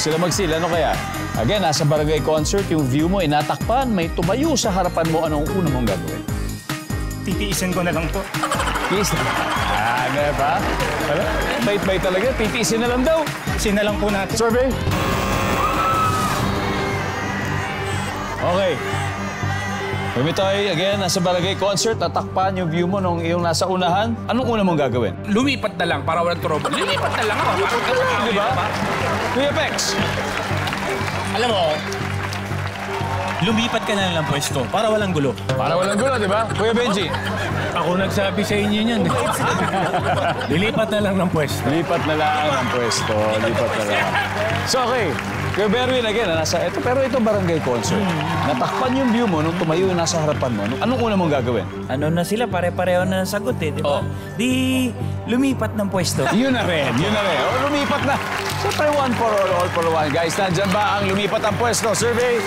Sila mag-seal, ano kaya? Again, nasa barangay concert, yung view mo, inatakpan, may tumayo sa harapan mo, anong una mong gagawin? Titiisin ko na lang po. Kiss. Ano ba? Wala? Bait-bait talaga, titiisin na lang daw. Isin na lang po natin. Survey. Okay. Bumitoy, again, nasa barangay concert, natakpan yung view mo nung iyong nasa unahan. Anong una mong gagawin? Lumipat na lang para walang trouble. Lumipat na lang ako. Di ba? Kuya Pex. Alam mo, lumipat ka na lang ng pwesto para walang gulo. Para walang gulo, di ba? Kuya Benji. Ako nagsabi sa inyo niyan. Lilipat na lang ng pwesto. Lipat na lang ang pwesto. Lipat na lang. So, okay. Kuya Berwin, again, pero ito barangay concert. Natakpan yung view mo nung tumayo yung nasa harapan mo. Anong una mong gagawin? Ano na sila, pare-pareho na sagot eh, di ba? Oh. Di lumipat ng pwesto. Yun na rin, yun na rin. O, lumipat na. Siyempre, one for all for one. Guys, nandyan ba ang lumipat ang pwesto? Survey.